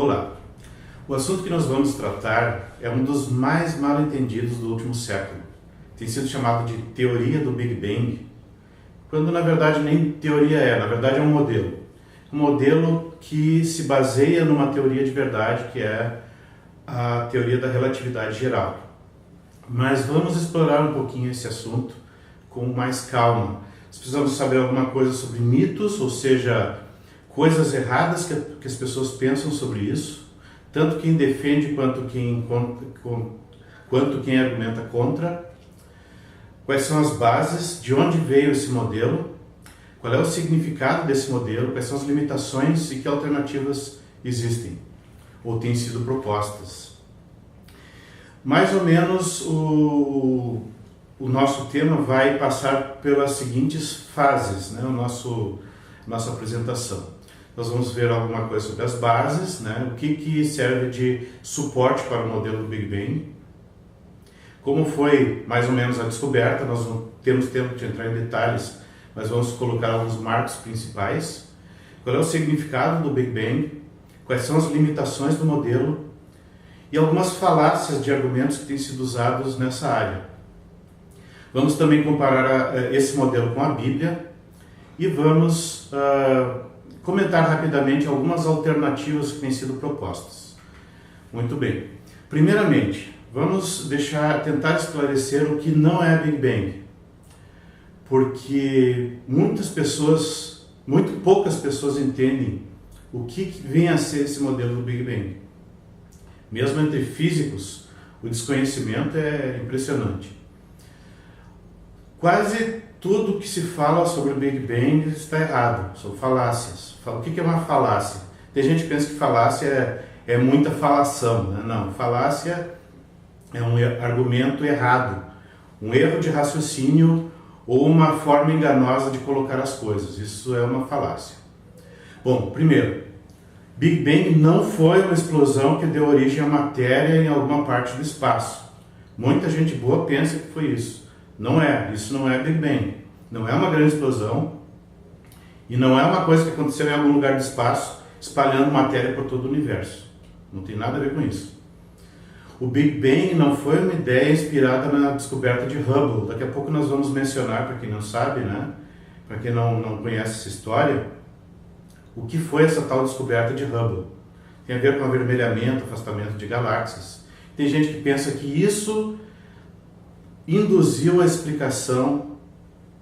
Olá! O assunto que nós vamos tratar é um dos mais mal entendidos do último século. Tem sido chamado de teoria do Big Bang, quando na verdade nem teoria na verdade é um modelo. Um modelo que se baseia numa teoria de verdade, que é a teoria da relatividade geral. Mas vamos explorar um pouquinho esse assunto com mais calma. Nós precisamos saber alguma coisa sobre mitos, ou seja, coisas erradas que as pessoas pensam sobre isso, tanto quem defende quanto quem argumenta contra. Quais são as bases, de onde veio esse modelo, qual é o significado desse modelo, quais são as limitações e que alternativas existem ou têm sido propostas. Mais ou menos o nosso tema vai passar pelas seguintes fases, né? Nossa apresentação. Nós vamos ver alguma coisa sobre as bases, né? O que serve de suporte para o modelo do Big Bang, como foi mais ou menos a descoberta. Nós não temos tempo de entrar em detalhes, mas vamos colocar alguns marcos principais. Qual é o significado do Big Bang, quais são as limitações do modelo e algumas falácias de argumentos que têm sido usados nessa área. Vamos também comparar esse modelo com a Bíblia e vamos comentar rapidamente algumas alternativas que têm sido propostas. Muito bem. Primeiramente, vamos tentar esclarecer o que não é Big Bang, porque muito poucas pessoas entendem o que vem a ser esse modelo do Big Bang. Mesmo entre físicos, o desconhecimento é impressionante. Quase tudo que se fala sobre o Big Bang está errado, são falácias. O que é uma falácia? Tem gente que pensa que falácia é muita falação, né? Não, falácia é um argumento errado, um erro de raciocínio ou uma forma enganosa de colocar as coisas. Isso é uma falácia. Bom, primeiro, Big Bang não foi uma explosão que deu origem à matéria em alguma parte do espaço. Muita gente boa pensa que foi isso. Isso não é Big Bang. Não é uma grande explosão e não é uma coisa que aconteceu em algum lugar do espaço espalhando matéria por todo o universo. Não tem nada a ver com isso. O Big Bang não foi uma ideia inspirada na descoberta de Hubble. Daqui a pouco nós vamos mencionar, para quem não sabe, né? Para quem não conhece essa história, o que foi essa tal descoberta de Hubble. Tem a ver com avermelhamento, afastamento de galáxias. Tem gente que pensa que isso induziu a explicação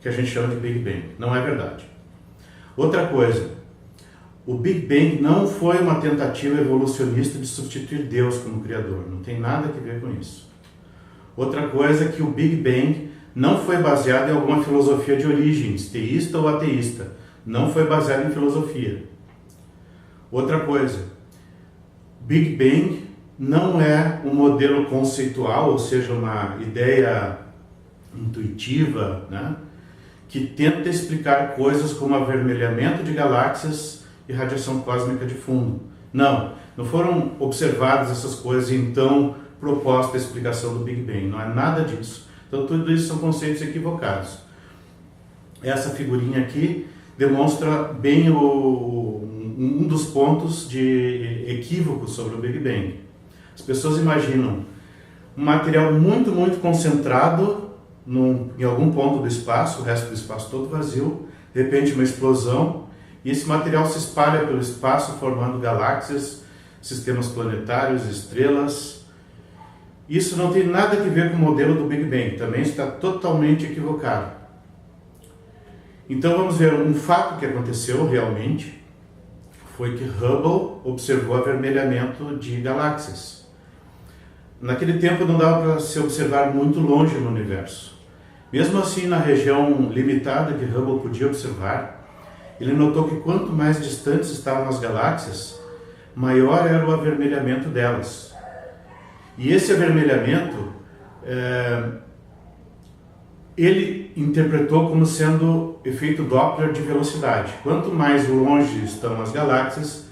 que a gente chama de Big Bang. Não é verdade. Outra coisa, o Big Bang não foi uma tentativa evolucionista de substituir Deus como Criador. Não tem nada a ver com isso. Outra coisa é que o Big Bang não foi baseado em alguma filosofia de origens, teísta ou ateísta. Não foi baseado em filosofia. Outra coisa, Big Bang não é um modelo conceitual, ou seja, uma ideia intuitiva, né, que tenta explicar coisas como avermelhamento de galáxias e radiação cósmica de fundo. Não foram observadas essas coisas e então proposta a explicação do Big Bang. Não é nada disso. Então tudo isso são conceitos equivocados. Essa figurinha aqui demonstra bem um dos pontos de equívoco sobre o Big Bang. As pessoas imaginam um material muito, muito concentrado em algum ponto do espaço, o resto do espaço todo vazio, de repente uma explosão, e esse material se espalha pelo espaço formando galáxias, sistemas planetários, estrelas. Isso não tem nada a ver com o modelo do Big Bang, também está totalmente equivocado. Então vamos ver um fato que aconteceu realmente, foi que Hubble observou avermelhamento de galáxias. Naquele tempo não dava para se observar muito longe no universo. Mesmo assim, na região limitada que Hubble podia observar, ele notou que quanto mais distantes estavam as galáxias, maior era o avermelhamento delas. E esse avermelhamento, ele interpretou como sendo efeito Doppler de velocidade. Quanto mais longe estão as galáxias,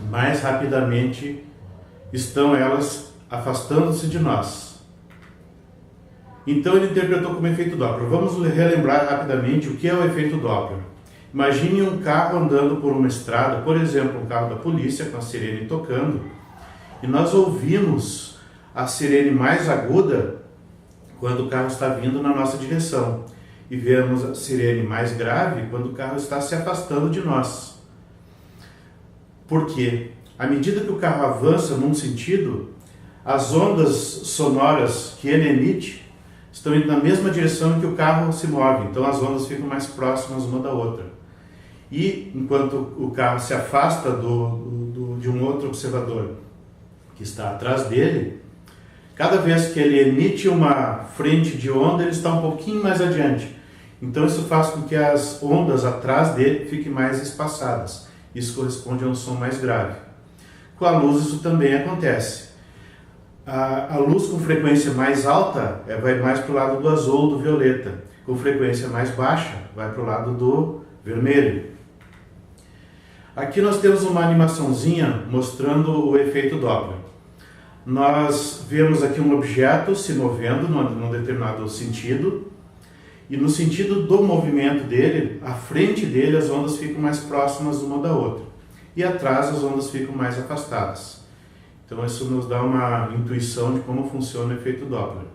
mais rapidamente estão elas afastando-se de nós. Então ele interpretou como efeito Doppler. Vamos relembrar rapidamente o que é o efeito Doppler. Imagine um carro andando por uma estrada, por exemplo, um carro da polícia com a sirene tocando, e nós ouvimos a sirene mais aguda quando o carro está vindo na nossa direção, e vemos a sirene mais grave quando o carro está se afastando de nós. Por quê? À medida que o carro avança num sentido, as ondas sonoras que ele emite estão indo na mesma direção que o carro se move, então as ondas ficam mais próximas uma da outra. E enquanto o carro se afasta de um outro observador que está atrás dele, cada vez que ele emite uma frente de onda, ele está um pouquinho mais adiante. Então isso faz com que as ondas atrás dele fiquem mais espaçadas. Isso corresponde a um som mais grave. Com a luz isso também acontece. A luz com frequência mais alta vai mais para o lado do azul ou do violeta. Com frequência mais baixa vai para o lado do vermelho. Aqui nós temos uma animaçãozinha mostrando o efeito Doppler. Nós vemos aqui um objeto se movendo num determinado sentido, e no sentido do movimento dele, à frente dele as ondas ficam mais próximas uma da outra, e atrás as ondas ficam mais afastadas. Então isso nos dá uma intuição de como funciona o efeito Doppler.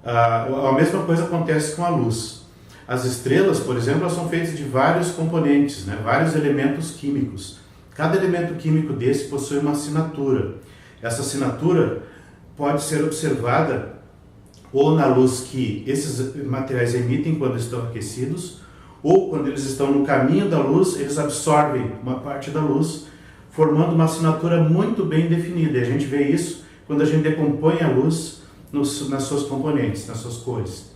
A mesma coisa acontece com a luz. As estrelas, por exemplo, elas são feitas de vários componentes, vários elementos químicos. Cada elemento químico desse possui uma assinatura. Essa assinatura pode ser observada ou na luz que esses materiais emitem quando estão aquecidos, ou quando eles estão no caminho da luz, eles absorvem uma parte da luz, formando uma assinatura muito bem definida. E a gente vê isso quando a gente decompõe a luz nas suas componentes, nas suas cores.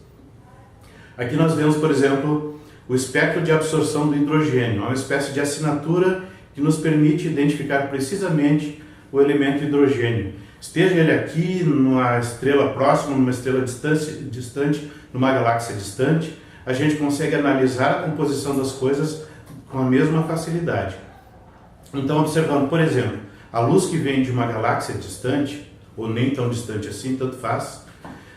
Aqui nós vemos, por exemplo, o espectro de absorção do hidrogênio, uma espécie de assinatura que nos permite identificar precisamente o elemento hidrogênio. Esteja ele aqui, numa estrela próxima, numa estrela distante, numa galáxia distante, a gente consegue analisar a composição das coisas com a mesma facilidade. Então, observando, por exemplo, a luz que vem de uma galáxia distante, ou nem tão distante assim, tanto faz,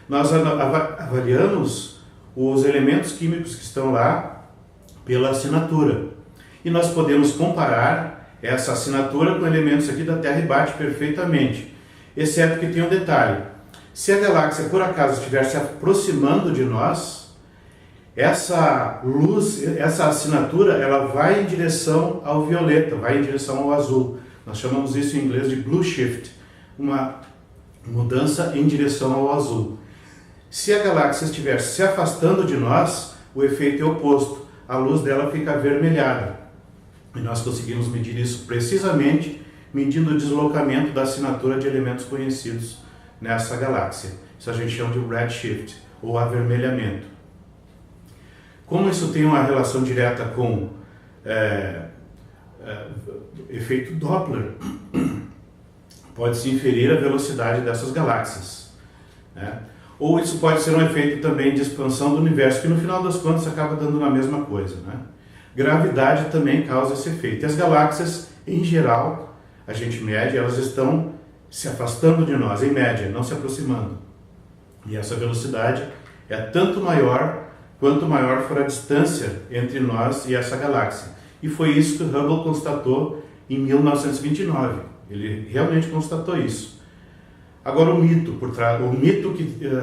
nós avaliamos os elementos químicos que estão lá pela assinatura. E nós podemos comparar essa assinatura com elementos aqui da Terra e bate perfeitamente. Exceto que tem um detalhe. Se a galáxia por acaso estiver se aproximando de nós, essa luz, essa assinatura, ela vai em direção ao violeta, vai em direção ao azul. Nós chamamos isso em inglês de blue shift, uma mudança em direção ao azul. Se a galáxia estiver se afastando de nós, o efeito é oposto. A luz dela fica avermelhada. E nós conseguimos medir isso precisamente medindo o deslocamento da assinatura de elementos conhecidos nessa galáxia. Isso a gente chama de redshift, ou avermelhamento. Como isso tem uma relação direta com efeito Doppler, pode-se inferir a velocidade dessas galáxias, Ou isso pode ser um efeito também de expansão do universo, que no final das contas acaba dando na mesma coisa, Gravidade também causa esse efeito. E as galáxias, em geral, a gente mede, elas estão se afastando de nós, em média, não se aproximando. E essa velocidade é tanto maior quanto maior for a distância entre nós e essa galáxia. E foi isso que o Hubble constatou em 1929. Ele realmente constatou isso. Agora o mito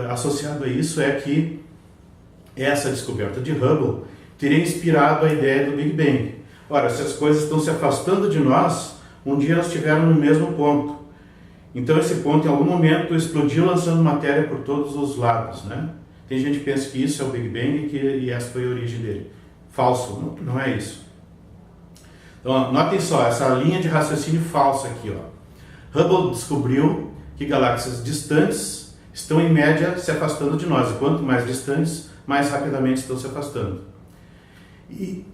associado a isso é que essa descoberta de Hubble teria inspirado a ideia do Big Bang. Ora, se as coisas estão se afastando de nós, um dia elas estiveram no mesmo ponto. Então esse ponto em algum momento explodiu lançando matéria por todos os lados, Tem gente que pensa que isso é o Big Bang e essa foi a origem dele. Falso, não é isso. Então notem só, essa linha de raciocínio falsa aqui, Hubble descobriu que galáxias distantes estão em média se afastando de nós, e quanto mais distantes, mais rapidamente estão se afastando. E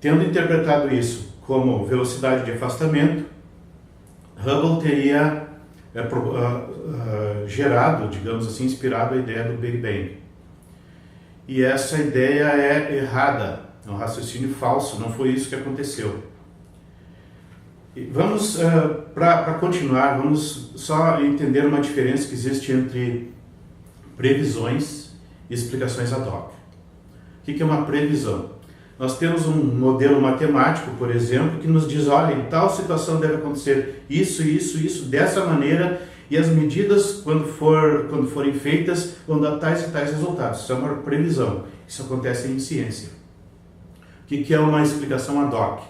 tendo interpretado isso como velocidade de afastamento, Hubble teria gerado, digamos assim, inspirado a ideia do Big Bang. E essa ideia é errada, é um raciocínio falso, não foi isso que aconteceu. E vamos, para continuar, vamos só entender uma diferença que existe entre previsões e explicações ad hoc. O que é uma previsão? Nós temos um modelo matemático, por exemplo, que nos diz, olha, em tal situação deve acontecer isso, isso, isso, dessa maneira, e as medidas, quando forem feitas, vão dar tais e tais resultados. Isso é uma previsão. Isso acontece em ciência. O que é uma explicação ad hoc?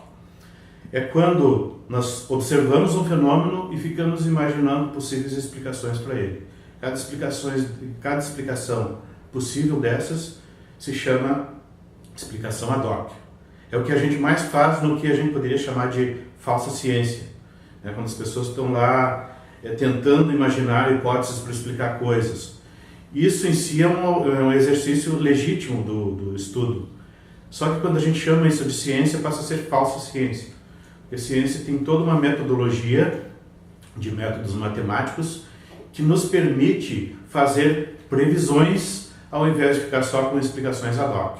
É quando nós observamos um fenômeno e ficamos imaginando possíveis explicações para ele. Cada explicação possível dessas se chama explicação ad hoc. É o que a gente mais faz no que a gente poderia chamar de falsa ciência. Quando as pessoas estão lá tentando imaginar hipóteses para explicar coisas. Isso em si é um exercício legítimo do estudo. Só que quando a gente chama isso de ciência, passa a ser falsa ciência. Porque a ciência tem toda uma metodologia de métodos matemáticos que nos permite fazer previsões ao invés de ficar só com explicações ad hoc.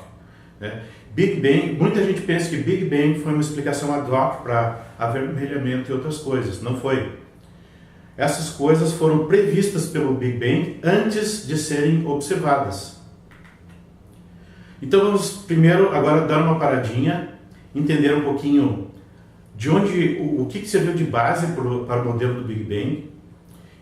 Big Bang, muita gente pensa que Big Bang foi uma explicação ad hoc para avermelhamento e outras coisas. Não foi. Essas coisas foram previstas pelo Big Bang antes de serem observadas. Então vamos primeiro agora dar uma paradinha, entender um pouquinho de onde, o que serviu de base para o modelo do Big Bang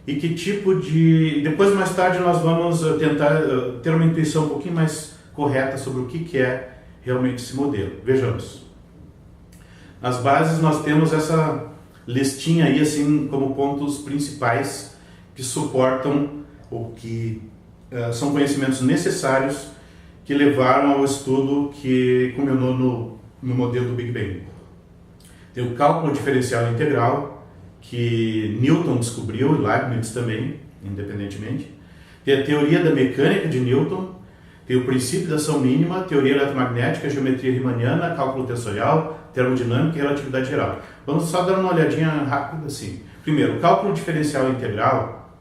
e que tipo de... Depois, mais tarde, nós vamos tentar ter uma intuição um pouquinho mais correta sobre o que é realmente esse modelo. Vejamos. Nas bases nós temos essa listinha aí, assim, como pontos principais que suportam ou que são conhecimentos necessários que levaram ao estudo que culminou no modelo do Big Bang. Tem o cálculo diferencial integral, que Newton descobriu, e Leibniz também, independentemente. Tem a teoria da mecânica de Newton, tem o princípio da ação mínima, teoria eletromagnética, geometria riemanniana, cálculo tensorial, termodinâmica e relatividade geral. Vamos só dar uma olhadinha rápida assim. Primeiro, o cálculo diferencial integral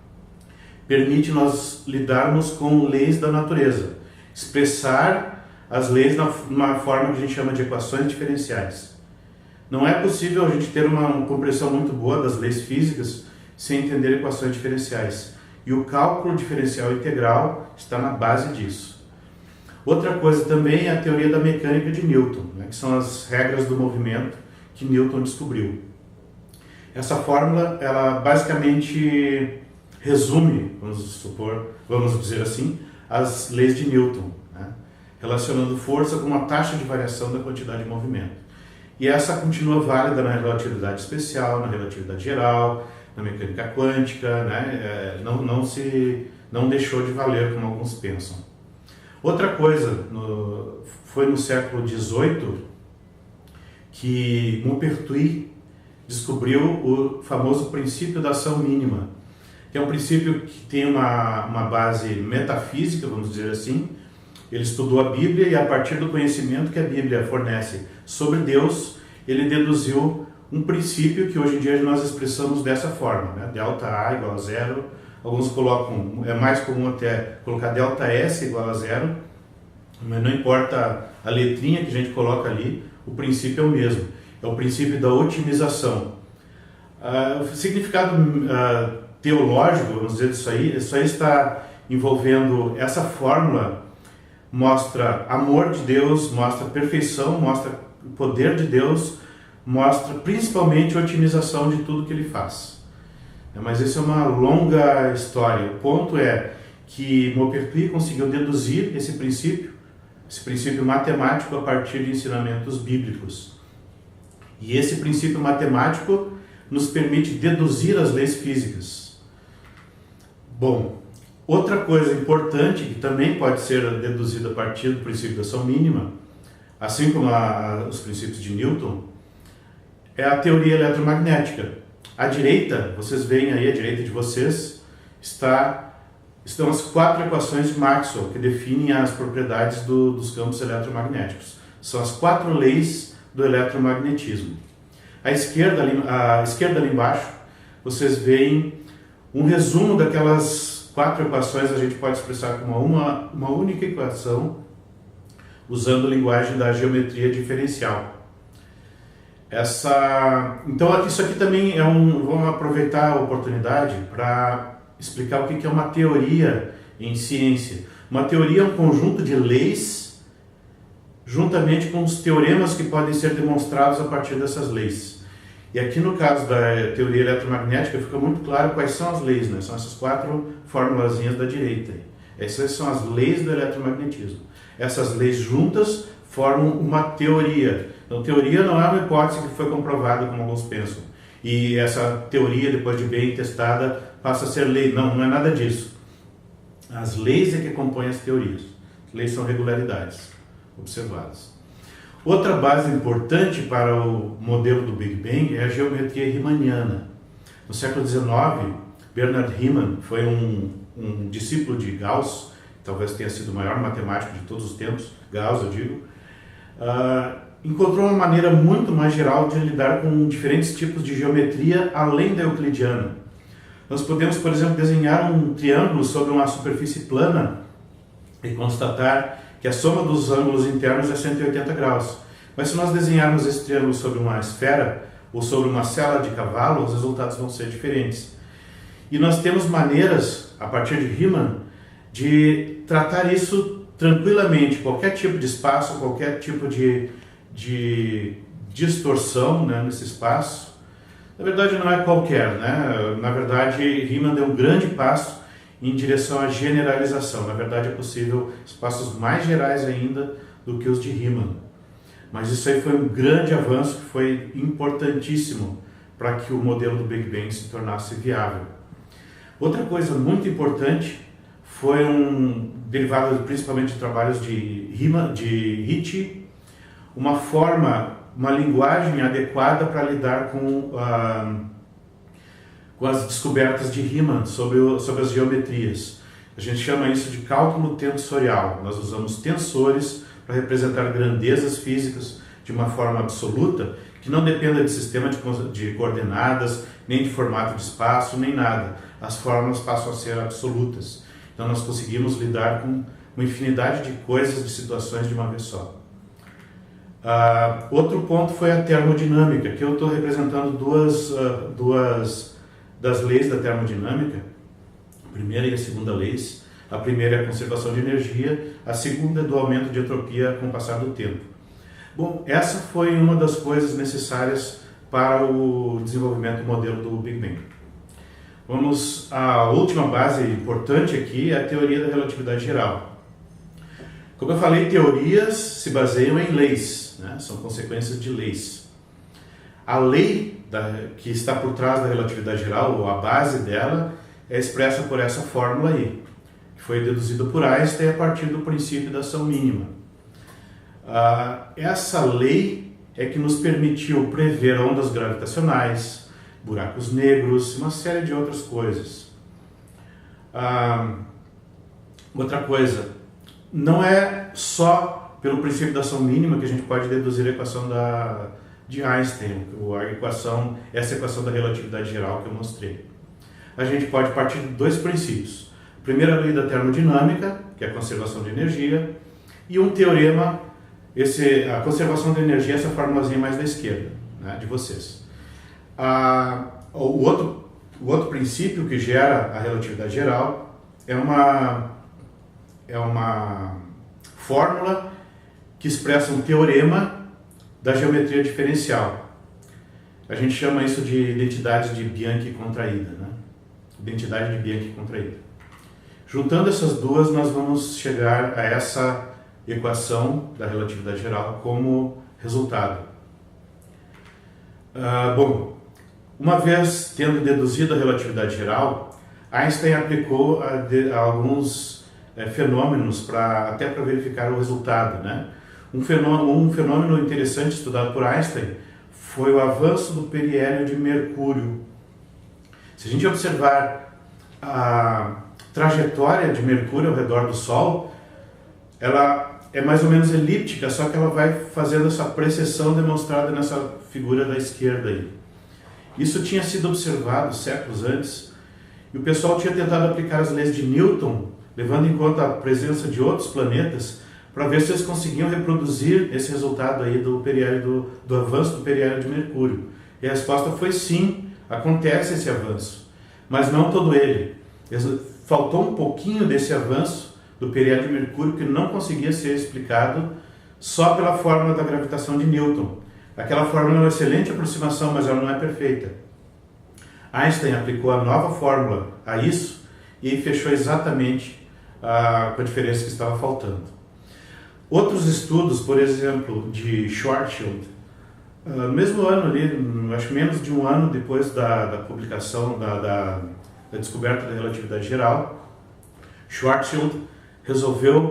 permite nós lidarmos com leis da natureza, expressar as leis numa forma que a gente chama de equações diferenciais. Não é possível a gente ter uma compreensão muito boa das leis físicas sem entender equações diferenciais. E o cálculo diferencial integral está na base disso. Outra coisa também é a teoria da mecânica de Newton, que são as regras do movimento que Newton descobriu. Essa fórmula, ela basicamente resume, vamos dizer assim, as leis de Newton, relacionando força com uma taxa de variação da quantidade de movimento. E essa continua válida na relatividade especial, na relatividade geral, na mecânica quântica, não deixou de valer como alguns pensam. Outra coisa, foi no século XVIII que Maupertuis descobriu o famoso princípio da ação mínima, que é um princípio que tem uma base metafísica, vamos dizer assim. Ele estudou a Bíblia e a partir do conhecimento que a Bíblia fornece sobre Deus, ele deduziu um princípio que hoje em dia nós expressamos dessa forma, delta A igual a zero. Alguns colocam, é mais comum até colocar delta S igual a zero, mas não importa a letrinha que a gente coloca ali, o princípio é o mesmo. É o princípio da otimização. O significado teológico, vamos dizer disso aí está envolvendo essa fórmula. Mostra amor de Deus, mostra perfeição, mostra o poder de Deus, mostra principalmente a otimização de tudo que ele faz. Mas isso é uma longa história. O ponto é que Maupertuis conseguiu deduzir esse princípio matemático a partir de ensinamentos bíblicos. E esse princípio matemático nos permite deduzir as leis físicas. Bom, outra coisa importante, que também pode ser deduzida a partir do princípio da ação mínima, assim como os princípios de Newton, é a teoria eletromagnética. À direita, vocês veem aí, à direita de vocês, estão as 4 equações de Maxwell, que definem as propriedades dos campos eletromagnéticos. São as 4 leis do eletromagnetismo. À esquerda ali embaixo, vocês veem um resumo daquelas 4 equações. A gente pode expressar como uma única equação, usando a linguagem da geometria diferencial. Então, isso aqui também vamos aproveitar a oportunidade para explicar o que é uma teoria em ciência. Uma teoria é um conjunto de leis juntamente com os teoremas que podem ser demonstrados a partir dessas leis. E aqui no caso da teoria eletromagnética fica muito claro quais são as leis, né? São essas 4 formulazinhas da direita. Essas são as leis do eletromagnetismo. Essas leis juntas formam uma teoria. Então, teoria não é uma hipótese que foi comprovada, como alguns pensam. E essa teoria, depois de bem testada, passa a ser lei. Não, não é nada disso. As leis é que compõem as teorias. As leis são regularidades observadas. Outra base importante para o modelo do Big Bang é a geometria riemanniana. No século XIX, Bernard Riemann foi um discípulo de Gauss, talvez tenha sido o maior matemático de todos os tempos, Gauss eu digo, encontrou uma maneira muito mais geral de lidar com diferentes tipos de geometria além da euclidiana. Nós podemos, por exemplo, desenhar um triângulo sobre uma superfície plana e constatar que a soma dos ângulos internos é 180 graus. Mas se nós desenharmos esse triângulo sobre uma esfera ou sobre uma sela de cavalo, os resultados vão ser diferentes. E nós temos maneiras, a partir de Riemann, de tratar isso tranquilamente. Qualquer tipo de espaço, qualquer tipo de distorção, né, nesse espaço. Na verdade não é qualquer, né? Na verdade Riemann deu um grande passo em direção à generalização. Na verdade é possível espaços mais gerais ainda do que os de Riemann. Mas isso aí foi um grande avanço que foi importantíssimo para que o modelo do Big Bang se tornasse viável. Outra coisa muito importante foi derivado principalmente de trabalhos de Ricci, uma linguagem adequada para lidar com as descobertas de Riemann sobre as geometrias. A gente chama isso de cálculo tensorial. Nós usamos tensores para representar grandezas físicas de uma forma absoluta, que não dependa de sistema de coordenadas, nem de formato de espaço, nem nada. As fórmulas passam a ser absolutas. Então nós conseguimos lidar com uma infinidade de coisas, de situações de uma vez só. Outro ponto foi a termodinâmica, que eu estou representando duas das leis da termodinâmica, a primeira e a segunda leis. A primeira é a conservação de energia, a segunda é do aumento de entropia com o passar do tempo. Bom, essa foi uma das coisas necessárias para o desenvolvimento do modelo do Big Bang. Vamos à última base importante aqui, é a teoria da relatividade geral. Como eu falei, teorias se baseiam em leis, né? São consequências de leis. A lei que está por trás da relatividade geral, ou a base dela, é expressa por essa fórmula aí, que foi deduzida por Einstein a partir do princípio da ação mínima. Essa lei é que nos permitiu prever ondas gravitacionais, buracos negros, uma série de outras coisas. Outra coisa, não é só pelo princípio da ação mínima que a gente pode deduzir a equação de Einstein, essa equação da relatividade geral que eu mostrei. A gente pode partir de 2 princípios. A primeira lei da termodinâmica, que é a conservação de energia, e um teorema, a conservação de energia, essa formulazinha mais da esquerda, né, de vocês. O outro princípio que gera a relatividade geral é uma fórmula que expressa um teorema da geometria diferencial. A gente chama isso de identidade de Bianchi contraída, né? Identidade de Bianchi contraída. Juntando essas duas, nós vamos chegar a essa equação da relatividade geral como resultado. Bom, uma vez tendo deduzido a relatividade geral, Einstein aplicou a alguns fenômenos até para verificar o resultado, né? Um fenômeno interessante estudado por Einstein foi o avanço do periélio de Mercúrio. Se a gente observar a trajetória de Mercúrio ao redor do Sol, ela é mais ou menos elíptica, só que ela vai fazendo essa precessão demonstrada nessa figura da esquerda aí. Isso tinha sido observado séculos antes, e o pessoal tinha tentado aplicar as leis de Newton, levando em conta a presença de outros planetas, para ver se eles conseguiam reproduzir esse resultado aí do avanço do periélio de Mercúrio. E a resposta foi sim, acontece esse avanço, mas não todo ele. Faltou um pouquinho desse avanço do periélio de Mercúrio que não conseguia ser explicado só pela fórmula da gravitação de Newton. Aquela fórmula é uma excelente aproximação, mas ela não é perfeita. Einstein aplicou a nova fórmula a isso e fechou exatamente com a diferença que estava faltando. Outros estudos, por exemplo, de Schwarzschild, no mesmo ano ali, acho que menos de um ano depois da publicação da descoberta da relatividade geral, Schwarzschild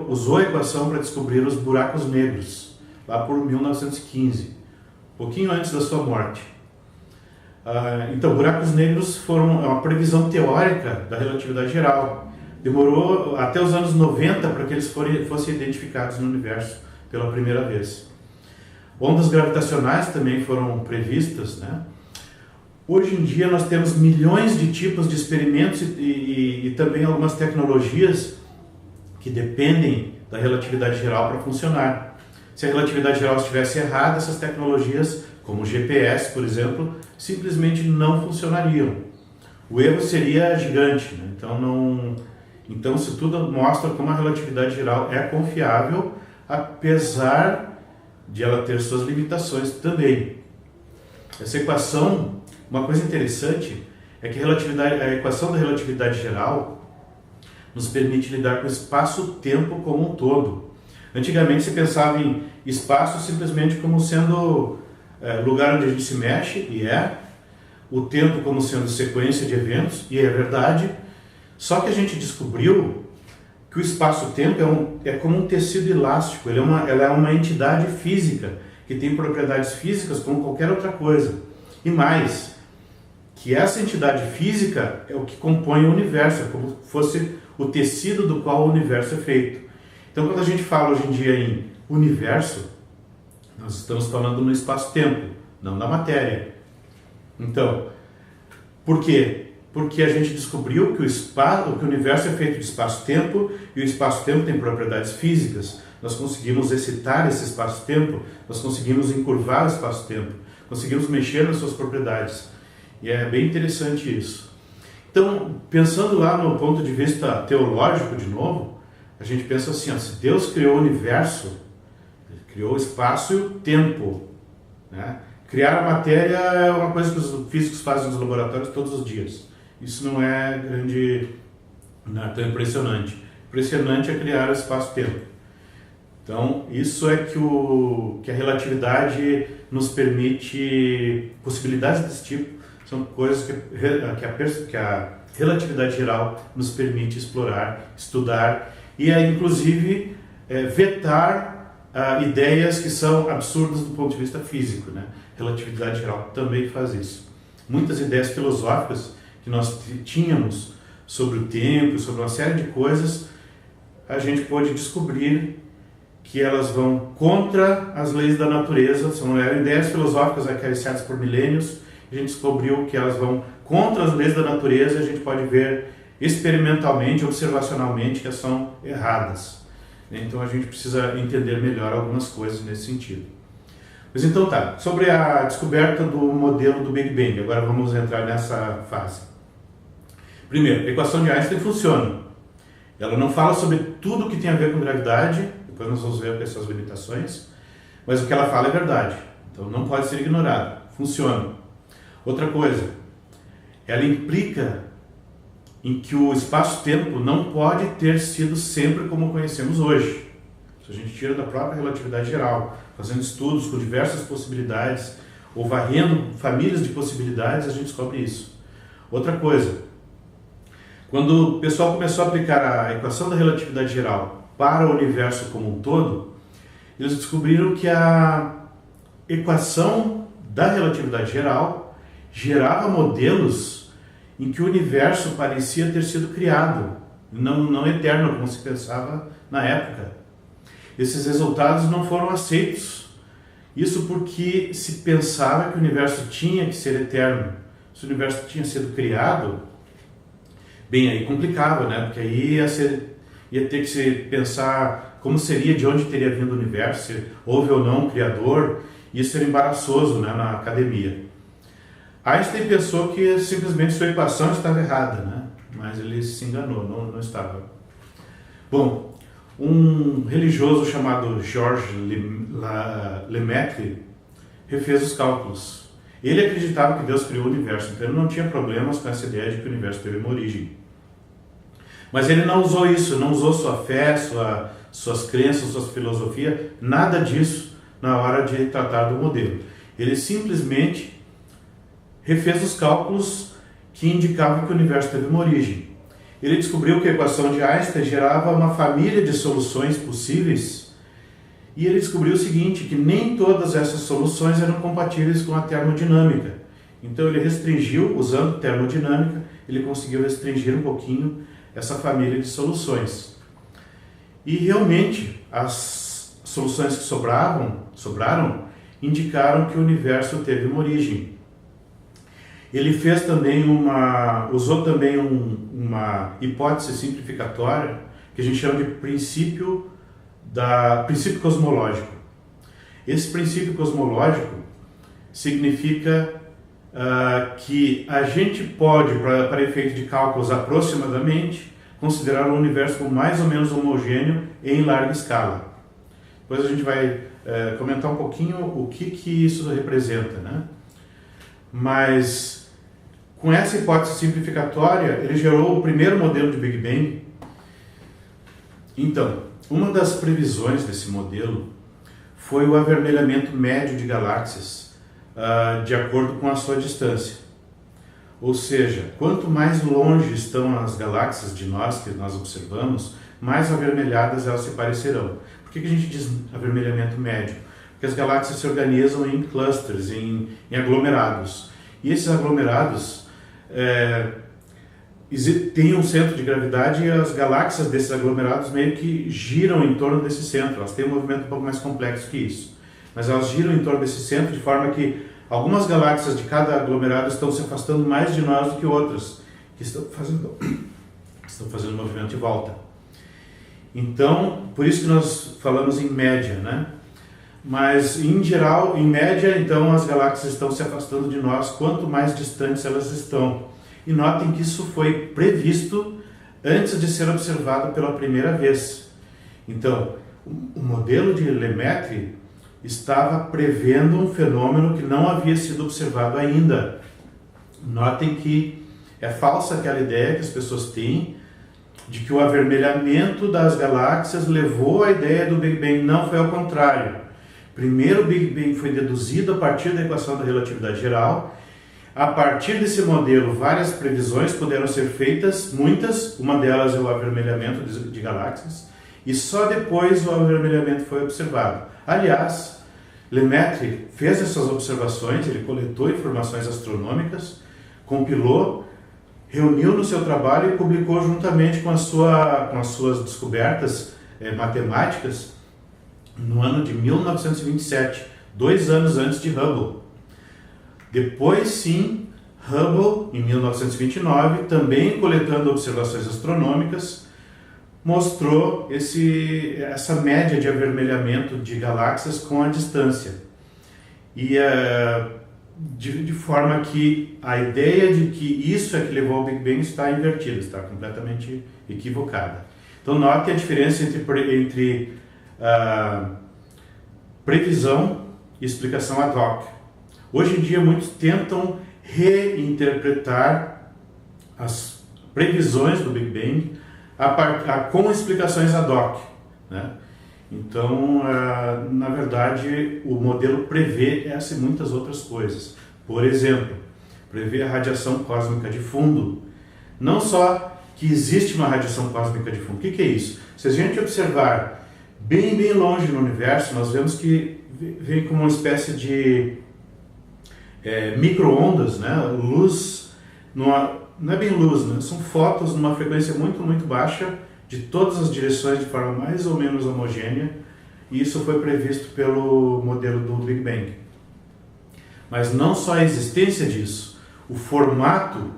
usou a equação para descobrir os buracos negros, lá por 1915, pouquinho antes da sua morte. Então, buracos negros foram uma previsão teórica da relatividade geral. Demorou até os anos 90 para que eles fossem identificados no universo pela primeira vez. Ondas gravitacionais também foram previstas, né? Hoje em dia nós temos milhões de tipos de experimentos e também algumas tecnologias que dependem da relatividade geral para funcionar. Se a relatividade geral estivesse errada, essas tecnologias, como o GPS, por exemplo, simplesmente não funcionariam. O erro seria gigante, né? Então, isso tudo mostra como a relatividade geral é confiável, apesar de ela ter suas limitações também. Essa equação, uma coisa interessante, é que a equação da relatividade geral nos permite lidar com o espaço-tempo como um todo. Antigamente se pensava em espaço simplesmente como sendo lugar onde a gente se mexe, e o tempo como sendo sequência de eventos, e é verdade. Só que a gente descobriu que o espaço-tempo é como um tecido elástico, ela é uma entidade física, que tem propriedades físicas como qualquer outra coisa. E mais, que essa entidade física é o que compõe o universo, é como se fosse o tecido do qual o universo é feito. Então, quando a gente fala hoje em dia em universo, nós estamos falando no espaço-tempo, não na matéria. Então, por quê? Porque a gente descobriu que o universo é feito de espaço-tempo e o espaço-tempo tem propriedades físicas. Nós conseguimos excitar esse espaço-tempo, nós conseguimos encurvar o espaço-tempo, conseguimos mexer nas suas propriedades. E é bem interessante isso. Então, pensando lá no ponto de vista teológico de novo, a gente pensa assim, se Deus criou o universo, Ele criou o espaço e o tempo, né? Criar a matéria é uma coisa que os físicos fazem nos laboratórios todos os dias. Isso não é tão impressionante. Impressionante é criar o espaço-tempo. Então, isso é que a relatividade nos permite, possibilidades desse tipo, são coisas que a relatividade geral nos permite explorar, estudar e, inclusive, vetar ideias que são absurdas do ponto de vista físico, né? Relatividade geral também faz isso. Muitas ideias filosóficas que nós tínhamos sobre o tempo, sobre uma série de coisas, a gente pôde descobrir que elas vão contra as leis da natureza, eram ideias filosóficas acariciadas por milênios, a gente descobriu que elas vão contra as leis da natureza e a gente pode ver experimentalmente, observacionalmente, que elas são erradas. Então a gente precisa entender melhor algumas coisas nesse sentido. Mas então tá, sobre a descoberta do modelo do Big Bang, agora vamos entrar nessa fase. Primeiro, a equação de Einstein funciona. Ela não fala sobre tudo que tem a ver com gravidade, depois nós vamos ver essas limitações, mas o que ela fala é verdade, então não pode ser ignorado, funciona. Outra coisa, ela implica em que o espaço-tempo não pode ter sido sempre como conhecemos hoje. Se a gente tira da própria relatividade geral, fazendo estudos com diversas possibilidades, ou varrendo famílias de possibilidades, a gente descobre isso. Outra coisa, quando o pessoal começou a aplicar a equação da relatividade geral para o universo como um todo, eles descobriram que a equação da relatividade geral gerava modelos em que o universo parecia ter sido criado, não eterno, como se pensava na época. Esses resultados não foram aceitos. Isso porque se pensava que o universo tinha que ser eterno. Se o universo tinha sido criado, bem, aí complicava, né? Porque aí ia ter que se pensar como seria, de onde teria vindo o universo, se houve ou não um criador. Isso era embaraçoso, né, na academia. Einstein pensou que simplesmente sua equação estava errada, né? Mas ele se enganou, não estava. Bom, Um religioso chamado Georges Lemaitre refez os cálculos. Ele acreditava que Deus criou o universo, então ele não tinha problemas com essa ideia de que o universo teve uma origem. Mas ele não usou isso, não usou sua fé, suas crenças, sua filosofia, nada disso na hora de tratar do modelo. Ele simplesmente refez os cálculos que indicavam que o universo teve uma origem. Ele descobriu que a equação de Einstein gerava uma família de soluções possíveis e ele descobriu o seguinte, que nem todas essas soluções eram compatíveis com a termodinâmica. Então ele restringiu, usando termodinâmica, ele conseguiu restringir um pouquinho essa família de soluções. E realmente as soluções que sobraram indicaram que o universo teve uma origem. Ele fez também usou também uma hipótese simplificatória que a gente chama de princípio cosmológico. Esse princípio cosmológico significa que a gente pode, para efeito de cálculos aproximadamente, considerar o universo como mais ou menos homogêneo em larga escala. Depois a gente vai comentar um pouquinho o que isso representa, né? Mas com essa hipótese simplificatória, ele gerou o primeiro modelo de Big Bang. Então, uma das previsões desse modelo foi o avermelhamento médio de galáxias de acordo com a sua distância. Ou seja, quanto mais longe estão as galáxias de nós, que nós observamos, mais avermelhadas elas se parecerão. Por que a gente diz avermelhamento médio? Porque as galáxias se organizam em clusters, em aglomerados. E esses aglomerados têm um centro de gravidade e as galáxias desses aglomerados meio que giram em torno desse centro. Elas têm um movimento um pouco mais complexo que isso. Mas elas giram em torno desse centro de forma que algumas galáxias de cada aglomerado estão se afastando mais de nós do que outras, que estão fazendo um movimento de volta. Então, por isso que nós falamos em média, né? Mas, em geral, em média, então, as galáxias estão se afastando de nós quanto mais distantes elas estão. E notem que isso foi previsto antes de ser observado pela primeira vez. Então, o modelo de Lemaitre estava prevendo um fenômeno que não havia sido observado ainda. Notem que é falsa aquela ideia que as pessoas têm de que o avermelhamento das galáxias levou à ideia do Big Bang. Não, foi ao contrário. Primeiro o Big Bang foi deduzido a partir da equação da relatividade geral. A partir desse modelo, várias previsões puderam ser feitas, muitas, uma delas é o avermelhamento de galáxias, e só depois o avermelhamento foi observado. Aliás, Lemaitre fez essas observações, ele coletou informações astronômicas, compilou, reuniu no seu trabalho e publicou juntamente com as suas descobertas matemáticas no ano de 1927, 2 anos antes de Hubble. Depois, sim, Hubble, em 1929, também coletando observações astronômicas, mostrou essa média de avermelhamento de galáxias com a distância. E de forma que a ideia de que isso é que levou ao Big Bang está invertida, está completamente equivocada. Então, note a diferença entre previsão e explicação ad hoc. Hoje em dia, muitos tentam reinterpretar as previsões do Big Bang com explicações ad hoc, né? Então, na verdade, o modelo prevê essa e muitas outras coisas. Por exemplo, prevê a radiação cósmica de fundo. Não só que existe uma radiação cósmica de fundo. O que é isso? Se a gente observar bem longe no universo, nós vemos que vem como uma espécie de micro-ondas, né? Luz, não é bem luz, né? São fótons numa frequência muito baixa, de todas as direções de forma mais ou menos homogênea, e isso foi previsto pelo modelo do Big Bang. Mas não só a existência disso, o formato,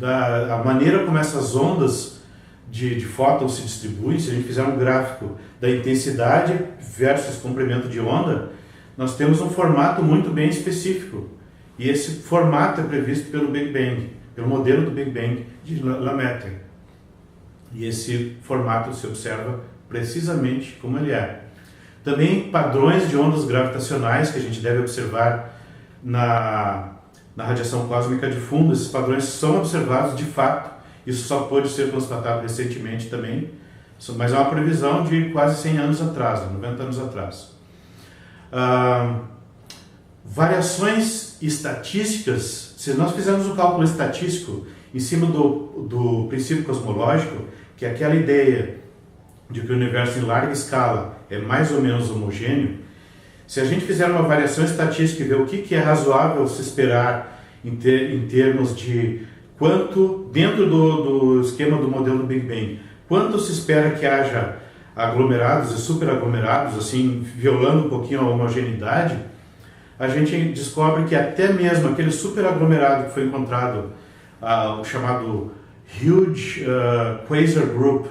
a maneira como essas ondas de fótons se distribuem. Se a gente fizer um gráfico da intensidade versus comprimento de onda, nós temos um formato muito bem específico. E esse formato é previsto pelo Big Bang, pelo modelo do Big Bang de Lemaitre. E esse formato se observa precisamente como ele é. Também padrões de ondas gravitacionais que a gente deve observar na radiação cósmica de fundo. Esses padrões são observados de fato. Isso só pôde ser constatado recentemente também, mas é uma previsão de quase 100 anos atrás, 90 anos atrás. Variações estatísticas, se nós fizermos um cálculo estatístico em cima do princípio cosmológico, que é aquela ideia de que o universo em larga escala é mais ou menos homogêneo, se a gente fizer uma variação estatística e ver o que é razoável se esperar em termos de quanto, dentro do esquema do modelo do Big Bang, quanto se espera que haja aglomerados e superaglomerados, assim, violando um pouquinho a homogeneidade, a gente descobre que até mesmo aquele superaglomerado que foi encontrado, o chamado Huge Quasar Group,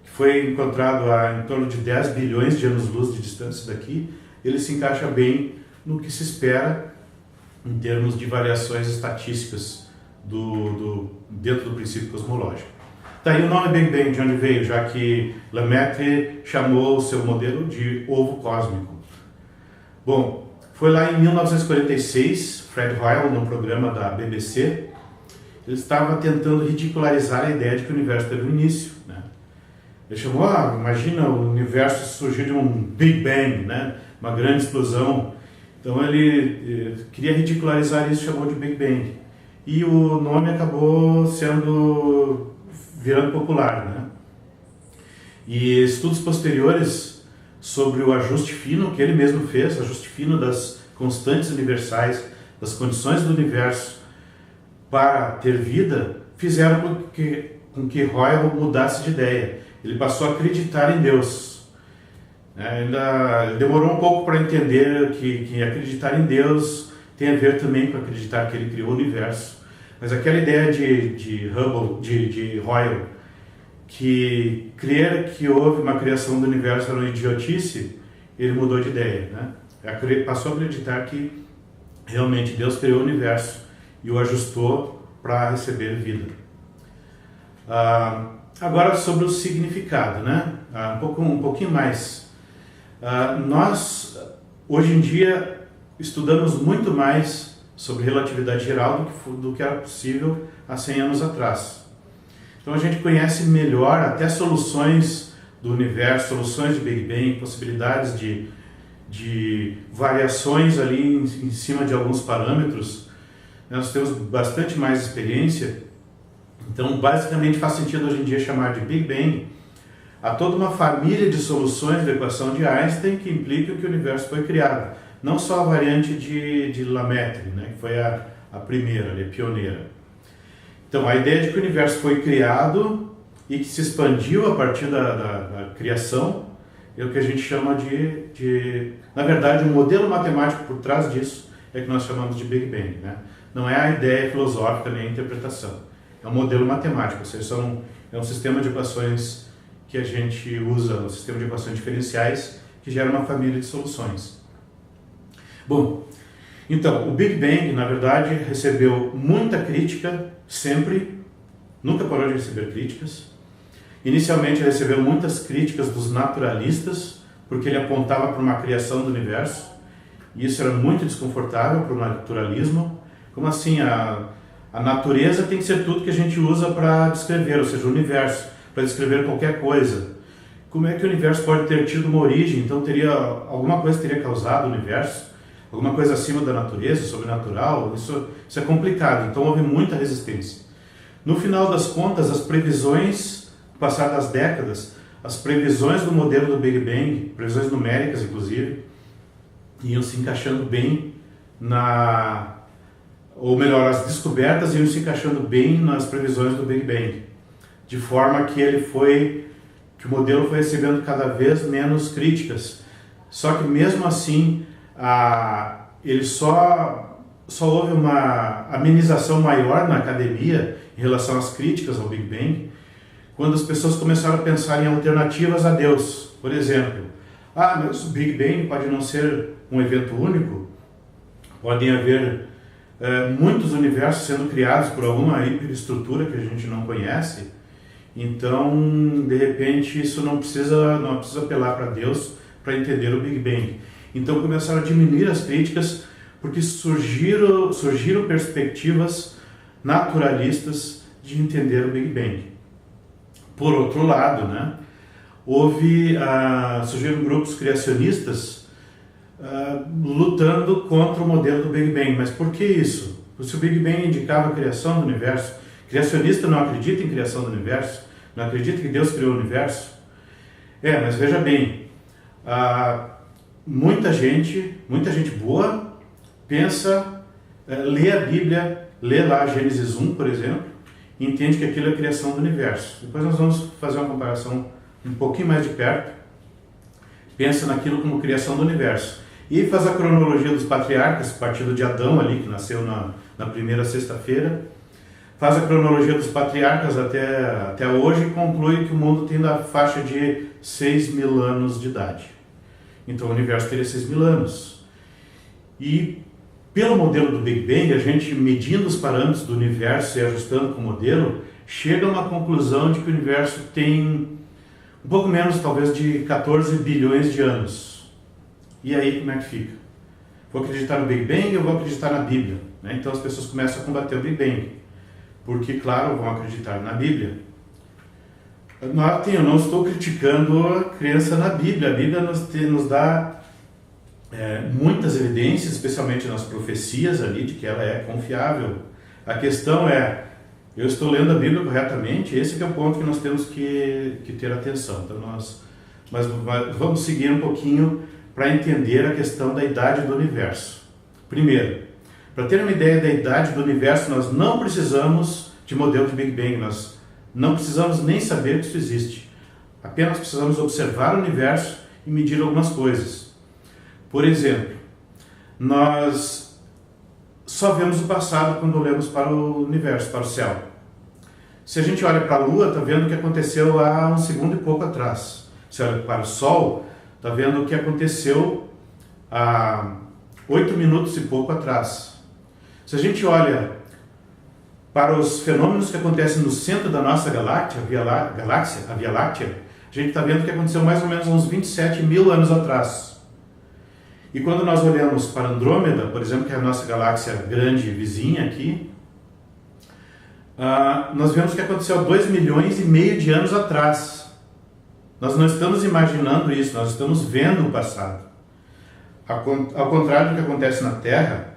que foi encontrado a em torno de 10 bilhões de anos-luz de distância daqui, ele se encaixa bem no que se espera em termos de variações estatísticas dentro do princípio cosmológico. Daí o nome Big Bang de onde veio, já que Lemaitre chamou o seu modelo de ovo cósmico. Bom, foi lá em 1946, Fred Hoyle, no programa da BBC, ele estava tentando ridicularizar a ideia de que o universo teve um início, né? Ele chamou, imagina o universo surgir de um Big Bang, né? Uma grande explosão. Então ele queria ridicularizar isso, chamou de Big Bang. E o nome acabou virando popular, né? E estudos posteriores sobre o ajuste fino que ele mesmo fez, ajuste fino das constantes universais, das condições do universo para ter vida, fizeram com que Hoyle mudasse de ideia. Ele passou a acreditar em Deus. Ele demorou um pouco para entender que acreditar em Deus tem a ver também com acreditar que ele criou o universo. Mas aquela ideia de Hoyle, que crer que houve uma criação do universo era uma idiotice, ele mudou de ideia, né? Passou a acreditar que realmente Deus criou o universo e o ajustou para receber vida. Agora sobre o significado, né? Um pouquinho mais. Nós, hoje em dia, estudamos muito mais sobre relatividade geral do que era possível há 100 anos atrás. Então a gente conhece melhor até soluções do universo, soluções de Big Bang, possibilidades de variações ali em cima de alguns parâmetros. Nós temos bastante mais experiência. Então, basicamente, faz sentido hoje em dia chamar de Big Bang a toda uma família de soluções da equação de Einstein que implicam que o universo foi criado. Não só a variante de Lemaitre, né, que foi a primeira, a pioneira. Então, a ideia de que o universo foi criado e que se expandiu a partir da criação é o que a gente chama na verdade, um modelo matemático por trás disso é que nós chamamos de Big Bang, né? Não é a ideia filosófica nem a interpretação. É um modelo matemático, ou seja, é um sistema de equações que a gente usa, um sistema de equações diferenciais que gera uma família de soluções. Bom, então, o Big Bang, na verdade, recebeu muita crítica, sempre, nunca parou de receber críticas. Inicialmente recebeu muitas críticas dos naturalistas, porque ele apontava para uma criação do universo, e isso era muito desconfortável para o naturalismo. Como assim? A natureza tem que ser tudo que a gente usa para descrever, ou seja, o universo, para descrever qualquer coisa. Como é que o universo pode ter tido uma origem? Então alguma coisa teria causado o universo? Alguma coisa acima da natureza, sobrenatural? Isso é complicado, então houve muita resistência. No final das contas, as previsões, passadas décadas, as previsões do modelo do Big Bang, previsões numéricas inclusive, iam se encaixando bem ou melhor, as descobertas iam se encaixando bem nas previsões do Big Bang, de forma que o modelo foi recebendo cada vez menos críticas. Só que mesmo assim, ele só houve uma amenização maior na academia em relação às críticas ao Big Bang, quando as pessoas começaram a pensar em alternativas a Deus. Por exemplo, mas o Big Bang pode não ser um evento único, podem haver muitos universos sendo criados por alguma hiperestrutura que a gente não conhece, Então, de repente, isso não precisa apelar para Deus para entender o Big Bang. Então começaram a diminuir as críticas porque surgiram perspectivas naturalistas de entender o Big Bang. Por outro lado, né, surgiram grupos criacionistas lutando contra o modelo do Big Bang. Mas por que isso? Se o Big Bang indicava a criação do universo, o criacionista não acredita em criação do universo, não acredita que Deus criou o universo. Mas veja bem, muita gente boa pensa, lê a Bíblia, lê lá Gênesis 1, por exemplo, e entende que aquilo é a criação do universo. Depois nós vamos fazer uma comparação um pouquinho mais de perto, pensa naquilo como criação do universo. E faz a cronologia dos patriarcas, partindo de Adão ali, que nasceu na primeira sexta-feira, faz a cronologia dos patriarcas até hoje e conclui que o mundo tem na faixa de 6.000 anos de idade. Então o universo teria 6.000 anos. E pelo modelo do Big Bang, a gente medindo os parâmetros do universo e ajustando com o modelo, chega a uma conclusão de que o universo tem um pouco menos, talvez, de 14 bilhões de anos. E aí, como é que fica? Vou acreditar no Big Bang ou vou acreditar na Bíblia? Então as pessoas começam a combater o Big Bang. Porque, claro, vão acreditar na Bíblia. Eu não estou criticando a crença na Bíblia. A Bíblia nos dá muitas evidências, especialmente nas profecias ali, de que ela é confiável. A questão é, eu estou lendo a Bíblia corretamente? Esse que é o ponto que nós temos que ter atenção. Então mas vamos seguir um pouquinho para entender a questão da idade do universo. Primeiro, para ter uma ideia da idade do universo, nós não precisamos de modelo de Big Bang, nós não precisamos nem saber que isso existe. Apenas precisamos observar o universo e medir algumas coisas. Por exemplo, nós só vemos o passado quando olhamos para o universo, para o céu. Se a gente olha para a Lua, está vendo o que aconteceu há 1 segundo e pouco atrás. Se olha para o Sol, está vendo o que aconteceu há 8 minutos e pouco atrás. Se a gente olha para os fenômenos que acontecem no centro da nossa galáxia, a Via Láctea, a gente está vendo o que aconteceu mais ou menos uns 27.000 anos atrás. E quando nós olhamos para Andrômeda, por exemplo, que é a nossa galáxia grande vizinha aqui, nós vemos o que aconteceu há 2,5 milhões de anos atrás. Nós não estamos imaginando isso, nós estamos vendo o passado. Ao contrário do que acontece na Terra,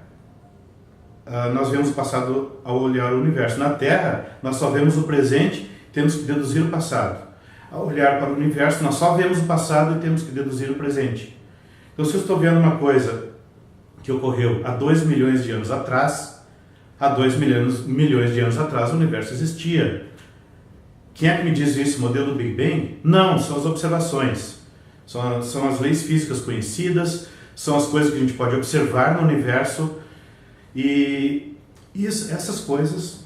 nós vemos o passado ao olhar o universo. Na Terra, nós só vemos o presente, temos que deduzir o passado. Ao olhar para o universo, nós só vemos o passado e temos que deduzir o presente. Então, se eu estou vendo uma coisa que ocorreu há 2 milhões de anos atrás, há 2 milhões de anos atrás o universo existia. Quem é que me diz isso? O modelo do Big Bang? Não, são as observações. São as leis físicas conhecidas, são as coisas que a gente pode observar no universo. E essas coisas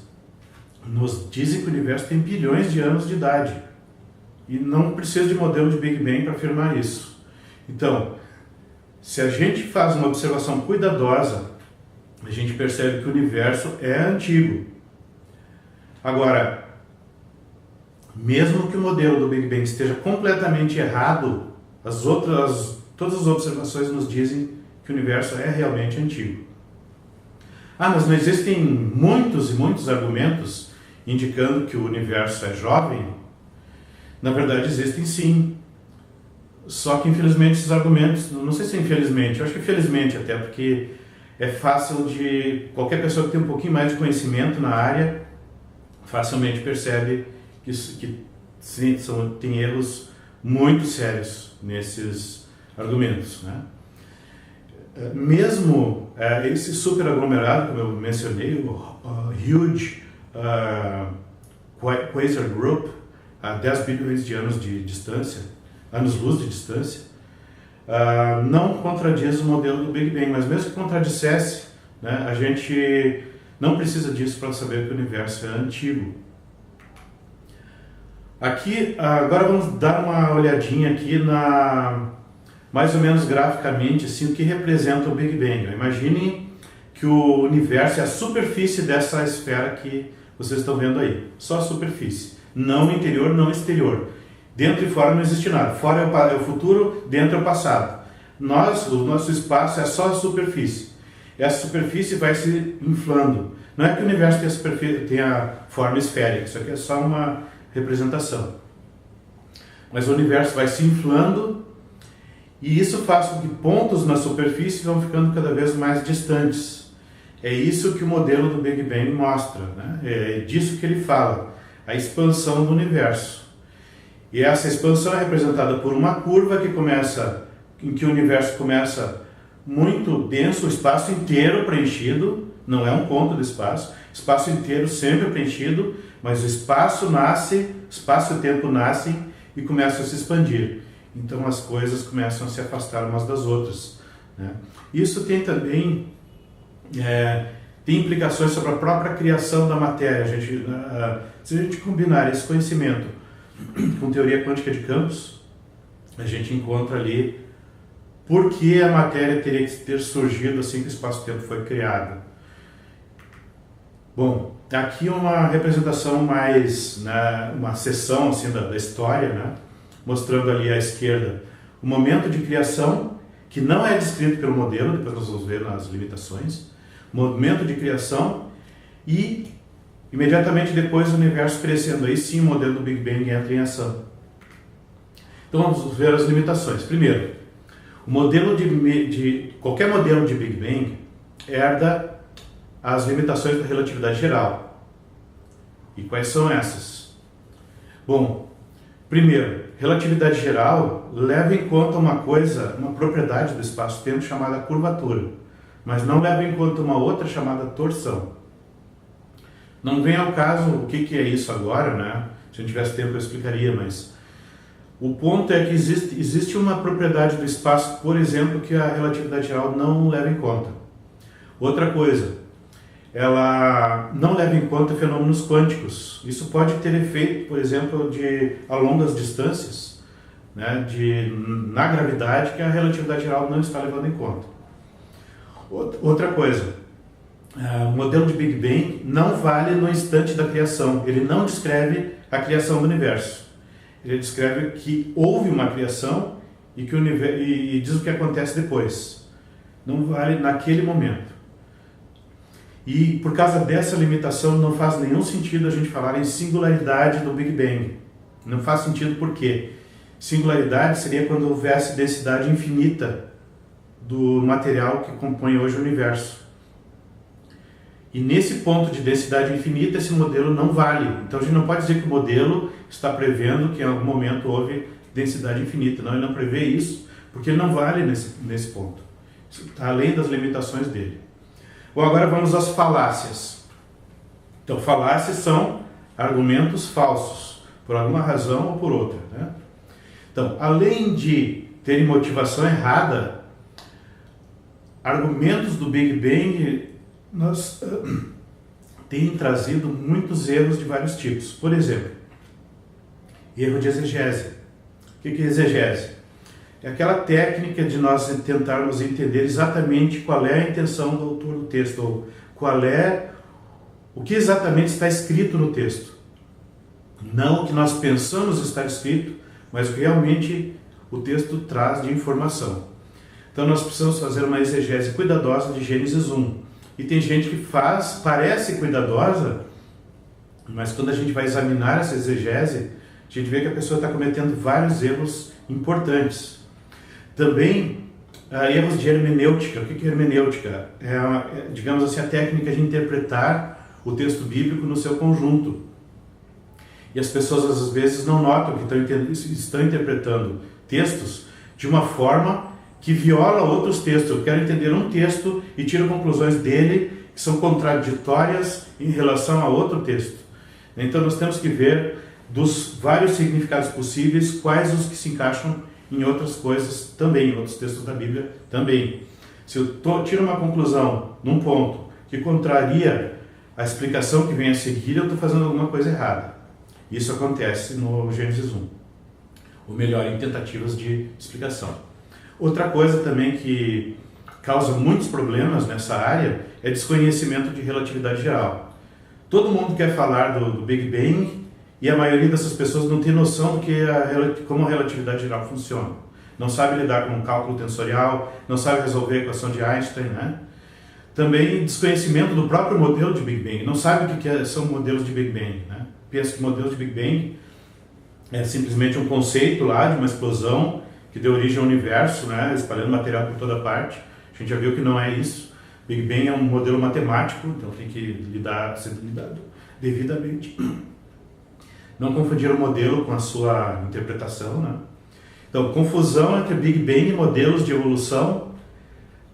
nos dizem que o universo tem bilhões de anos de idade. E não precisa de modelo de Big Bang para afirmar isso. Então, se a gente faz uma observação cuidadosa, a gente percebe que o universo é antigo. Agora, mesmo que o modelo do Big Bang esteja completamente errado, todas as observações nos dizem que o universo é realmente antigo. Mas não existem muitos e muitos argumentos indicando que o universo é jovem? Na verdade, existem sim. Só que, infelizmente, esses argumentos, não sei se infelizmente, eu acho que felizmente até, porque é fácil de qualquer pessoa que tem um pouquinho mais de conhecimento na área, facilmente percebe que sim, tem erros muito sérios nesses argumentos, né? Mesmo esse superaglomerado, como eu mencionei, o Huge Quasar Group, a 10 bilhões de anos de distância, anos-luz de distância, não contradiz o modelo do Big Bang, mas mesmo que contradissesse, né, a gente não precisa disso para saber que o universo é antigo. Aqui, agora vamos dar uma olhadinha aqui mais ou menos graficamente, assim, o que representa o Big Bang. Imaginem que o universo é a superfície dessa esfera que vocês estão vendo aí, só a superfície. Não interior, não exterior. Dentro e fora não existe nada. Fora é o futuro, dentro é o passado. O nosso espaço é só a superfície. Essa superfície vai se inflando. Não é que o universo tenha forma esférica, isso aqui é só uma representação. Mas o universo vai se inflando e isso faz com que pontos na superfície vão ficando cada vez mais distantes. É isso que o modelo do Big Bang mostra, né? É disso que ele fala, a expansão do universo. E essa expansão é representada por uma curva em que o universo começa muito denso, o espaço inteiro preenchido, não é um ponto do espaço inteiro sempre preenchido, mas o espaço e o tempo nascem e começam a se expandir. Então as coisas começam a se afastar umas das outras, né? Isso tem também tem implicações sobre a própria criação da matéria. Se a gente combinar esse conhecimento com teoria quântica de campos, a gente encontra ali por que a matéria teria que ter surgido assim que o espaço-tempo foi criado. Bom, aqui uma representação mais, né, uma seção assim da história, né, mostrando ali à esquerda o momento de criação, que não é descrito pelo modelo, depois nós vamos ver nas limitações, momento de criação e imediatamente depois o universo crescendo. Aí sim o modelo do Big Bang entra em ação. Então vamos ver as limitações. Primeiro, o modelo qualquer modelo de Big Bang herda as limitações da relatividade geral. E quais são essas? Bom, primeiro, relatividade geral leva em conta uma propriedade do espaço-tempo chamada curvatura, mas não leva em conta uma outra chamada torção. Não vem ao caso o que é isso agora, né? Se eu tivesse tempo eu explicaria, mas o ponto é que existe uma propriedade do espaço, por exemplo, que a relatividade geral não leva em conta. Outra coisa, ela não leva em conta fenômenos quânticos. Isso pode ter efeito, por exemplo, a longas distâncias, né, na gravidade, que a relatividade geral não está levando em conta. Outra coisa, o modelo de Big Bang não vale no instante da criação. Ele não descreve a criação do universo. Ele descreve que houve uma criação e diz o que acontece depois. Não vale naquele momento. E por causa dessa limitação não faz nenhum sentido a gente falar em singularidade do Big Bang. Não faz sentido porque singularidade seria quando houvesse densidade infinita do material que compõe hoje o universo. E nesse ponto de densidade infinita, esse modelo não vale. Então a gente não pode dizer que o modelo está prevendo que em algum momento houve densidade infinita. Não, ele não prevê isso, porque ele não vale nesse ponto. Isso está além das limitações dele. Bom, agora vamos às falácias. Então, falácias são argumentos falsos, por alguma razão ou por outra, né? Então, além de terem motivação errada, argumentos do Big Bang têm trazido muitos erros de vários tipos. Por exemplo, erro de exegese. O que é exegese? É aquela técnica de nós tentarmos entender exatamente qual é a intenção do autor do texto, ou o que exatamente está escrito no texto. Não o que nós pensamos estar escrito, mas o que realmente o texto traz de informação. Então nós precisamos fazer uma exegese cuidadosa de Gênesis 1. E tem gente que parece cuidadosa, mas quando a gente vai examinar essa exegese, a gente vê que a pessoa está cometendo vários erros importantes. Também, erros de hermenêutica. O que é hermenêutica? Digamos assim, a técnica de interpretar o texto bíblico no seu conjunto. E as pessoas, às vezes, não notam que estão interpretando textos de uma forma que viola outros textos. Eu quero entender um texto e tiro conclusões dele que são contraditórias em relação a outro texto. Então, nós temos que ver dos vários significados possíveis, quais os que se encaixam em outras coisas também, em outros textos da Bíblia também. Se eu tiro uma conclusão num ponto que contraria a explicação que vem a seguir, eu estou fazendo alguma coisa errada. Isso acontece no Gênesis 1. Ou melhor, em tentativas de explicação. Outra coisa também que causa muitos problemas nessa área é desconhecimento de relatividade geral. Todo mundo quer falar do Big Bang E a maioria dessas pessoas não tem noção como a relatividade geral funciona. Não sabe lidar com um cálculo tensorial, não sabe resolver a equação de Einstein, né? Também desconhecimento do próprio modelo de Big Bang. Não sabe o que são modelos de Big Bang, né? Pensa que modelo de Big Bang é simplesmente um conceito lá de uma explosão que deu origem ao universo, né? Espalhando material por toda parte. A gente já viu que não é isso. Big Bang é um modelo matemático, então tem que ser lidado devidamente. Não confundir o modelo com a sua interpretação, né? Então, confusão entre Big Bang e modelos de evolução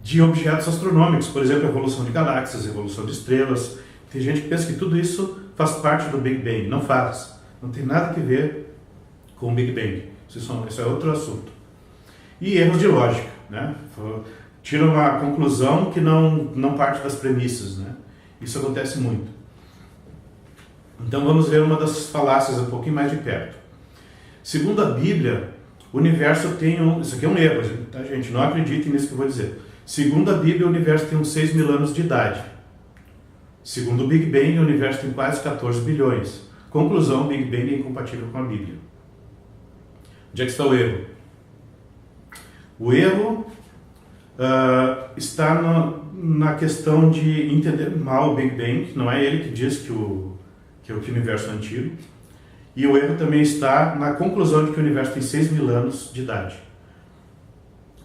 de objetos astronômicos, por exemplo, evolução de galáxias, evolução de estrelas. Tem gente que pensa que tudo isso faz parte do Big Bang. Não faz. Não tem nada a ver com o Big Bang. Isso é outro assunto. E erros de lógica, né? Tira uma conclusão que não parte das premissas, né? Isso acontece muito. Então vamos ver uma das falácias um pouquinho mais de perto. Segundo a Bíblia, o universo tem isso aqui é um erro, tá, gente? Não acreditem nisso que eu vou dizer. Segundo a Bíblia, o universo tem uns 6 mil anos de idade. Segundo o Big Bang, o universo tem quase 14 bilhões. Conclusão, o Big Bang é incompatível com a Bíblia. Onde é que está o erro? O erro está na questão de entender mal o Big Bang. Não é ele que diz que o universo é antigo. E o erro também está na conclusão de que o universo tem 6 mil anos de idade.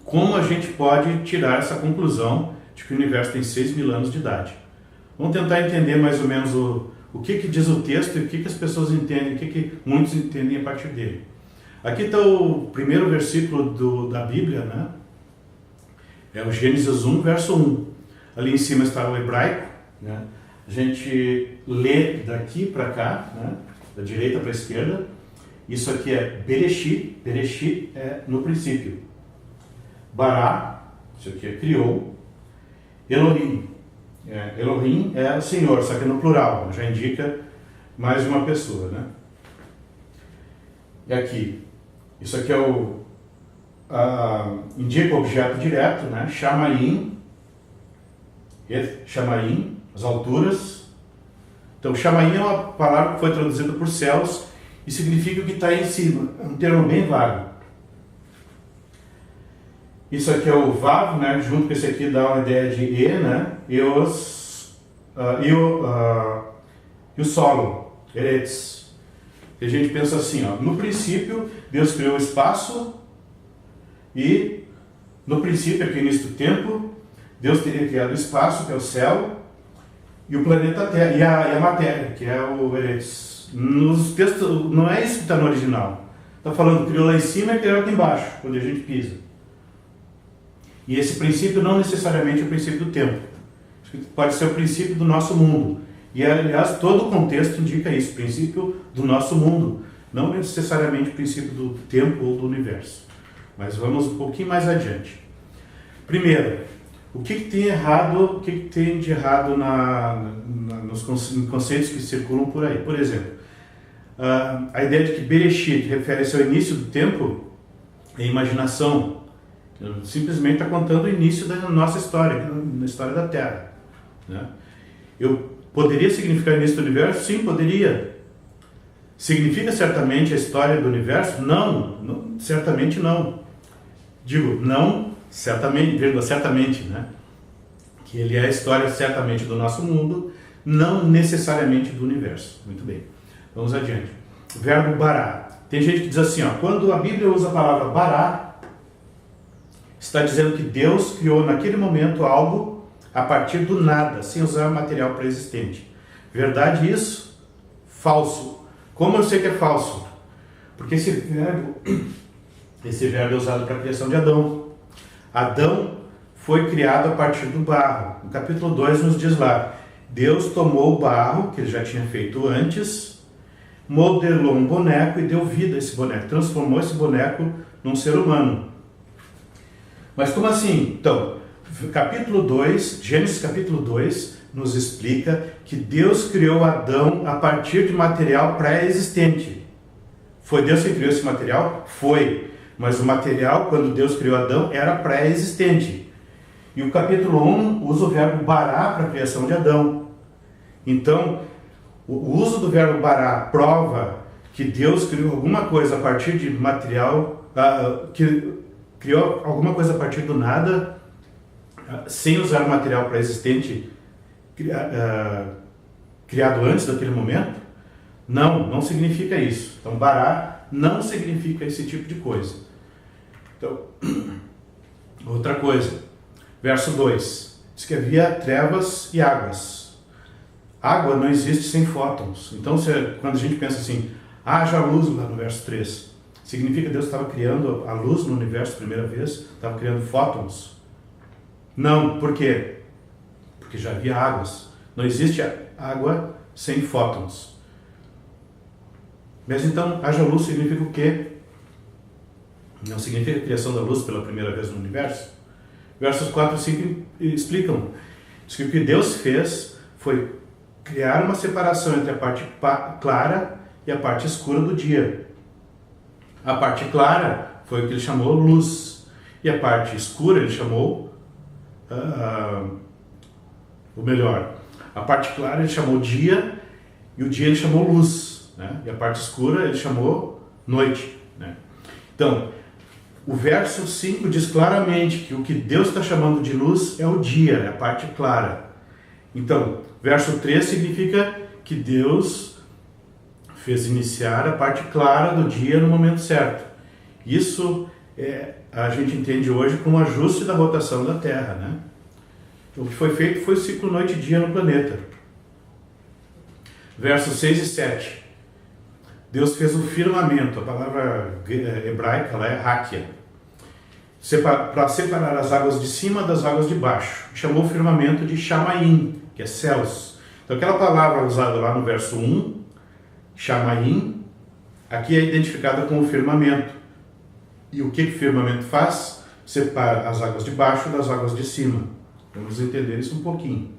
Como a gente pode tirar essa conclusão de que o universo tem 6 mil anos de idade? Vamos tentar entender mais ou menos o que diz o texto e o que as pessoas entendem, o que muitos entendem a partir dele. Aqui está o primeiro versículo da Bíblia, né? É o Gênesis 1, verso 1. Ali em cima está o hebraico, né? A gente lê daqui para cá, né? Da direita para a esquerda. Isso aqui é Bereshit. Bereshit é no princípio. Bará, isso aqui é criou. Elohim. Elohim é o Senhor, só que no plural, já indica mais de uma pessoa, né? E aqui, isso aqui indica o objeto direto, né? Shamayim, Shamayim, as alturas. Então, Shamayim é uma palavra que foi traduzida por céus e significa o que está em cima, é um termo bem vago. Isso aqui é o Vav, né? Junto com esse aqui dá uma ideia de E, né? E o solo, Eretz. E a gente pensa assim, ó, no princípio, Deus criou o espaço e no princípio, aqui no início do tempo, Deus teria criado o espaço, que é o céu, e o planeta Terra, e a matéria, que é o Eretz. Nos textos, não é isso que está no original. Está falando, criou lá em cima e criou aqui embaixo, onde a gente pisa. E esse princípio não necessariamente é o princípio do tempo. Pode ser o princípio do nosso mundo. E, aliás, todo o contexto indica isso, o princípio do nosso mundo. Não necessariamente o princípio do tempo ou do universo. Mas vamos um pouquinho mais adiante. Primeiro, o que tem errado, o que tem de errado nos conceitos que circulam por aí? Por exemplo, a ideia de que Bereshit refere-se ao início do tempo é imaginação. Simplesmente está contando o início da nossa história, na história da Terra, né? Poderia significar o início do universo? Sim, poderia. Significa certamente a história do universo? Não, certamente não. Digo, não, certamente, vírgula, certamente, né? Que ele é a história certamente do nosso mundo, não necessariamente do universo. Muito bem, vamos adiante. Verbo bará. Tem gente que diz assim, ó, quando a Bíblia usa a palavra bará, está dizendo que Deus criou naquele momento algo a partir do nada, sem usar material pré-existente. Verdade isso? Falso. Como eu sei que é falso? Porque esse verbo é usado para a criação de Adão. Adão foi criado a partir do barro. No capítulo 2 nos diz lá, Deus tomou o barro, que ele já tinha feito antes, modelou um boneco e deu vida a esse boneco, transformou esse boneco num ser humano. Mas como assim? Então, capítulo 2, Gênesis capítulo 2, nos explica que Deus criou Adão a partir de material pré-existente. Foi Deus que criou esse material? Foi. Mas o material, quando Deus criou Adão, era pré-existente. E o capítulo 1 usa o verbo bará para a criação de Adão. Então, o uso do verbo bará prova que Deus criou alguma coisa a partir de material, que criou alguma coisa a partir do nada, sem usar o material pré-existente criado antes daquele momento? Não significa isso. Então, bará não significa esse tipo de coisa. Então, outra coisa, verso 2, diz que havia trevas e águas. Água não existe sem fótons. Então, quando a gente pensa assim, haja luz lá no verso 3, significa que Deus estava criando a luz no universo pela primeira vez, estava criando fótons? Não, por quê? Porque já havia águas. Não existe água sem fótons. Mas então, haja luz significa o quê? Não significa a criação da luz pela primeira vez no universo? Versos 4 e 5 explicam. Diz que o que Deus fez foi criar uma separação entre a parte clara e a parte escura do dia. A parte clara foi o que ele chamou luz. E a parte escura ele chamou... a parte clara ele chamou dia, e o dia ele chamou luz, né? E a parte escura ele chamou noite, né? Então, o verso 5 diz claramente que o que Deus está chamando de luz é o dia, é a parte clara. Então, verso 3 significa que Deus fez iniciar a parte clara do dia no momento certo. Isso a gente entende hoje como ajuste da rotação da Terra, né? O que foi feito foi o ciclo noite e dia no planeta. Versos 6 e 7. Deus fez o firmamento, a palavra hebraica lá é rakia, para separar as águas de cima das águas de baixo. Chamou o firmamento de Shamayim, que é céus. Então aquela palavra usada lá no verso 1, Shamayim, aqui é identificada com o firmamento. E o que o firmamento faz? Separa as águas de baixo das águas de cima. Vamos entender isso um pouquinho.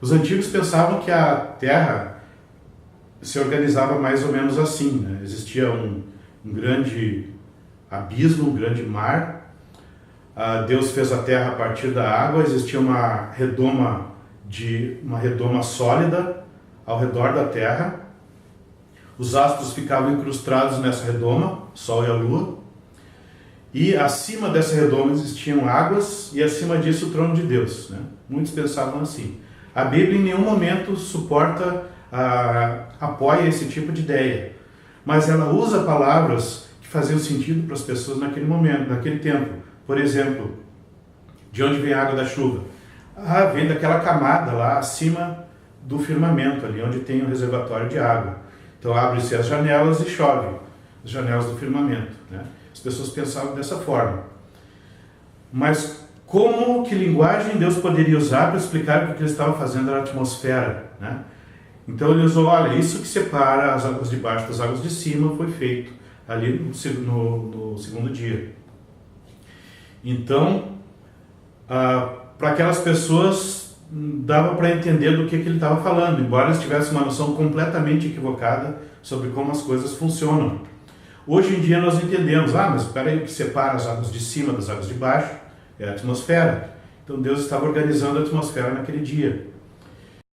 Os antigos pensavam que a Terra se organizava mais ou menos assim, né? Existia um grande abismo, um grande mar. Deus fez a Terra a partir da água. Existia uma redoma sólida ao redor da Terra. Os astros ficavam incrustados nessa redoma, o Sol e a Lua. E acima dessa redoma existiam águas, e acima disso o trono de Deus, né? Muitos pensavam assim. A Bíblia em nenhum momento apoia esse tipo de ideia, mas ela usa palavras que faziam sentido para as pessoas naquele momento, naquele tempo. Por exemplo, de onde vem a água da chuva? Vem daquela camada lá acima do firmamento, ali onde tem o reservatório de água. Então abre-se as janelas e chove, as janelas do firmamento, né? As pessoas pensavam dessa forma. Mas que linguagem Deus poderia usar para explicar o que ele estava fazendo na atmosfera, né? Então ele usou, olha, isso que separa as águas de baixo das águas de cima foi feito ali no segundo dia. Então, para aquelas pessoas dava para entender do que ele estava falando, embora eles tivessem uma noção completamente equivocada sobre como as coisas funcionam. Hoje em dia nós entendemos, mas espera aí, o que separa as águas de cima das águas de baixo é a atmosfera. Então Deus estava organizando a atmosfera naquele dia.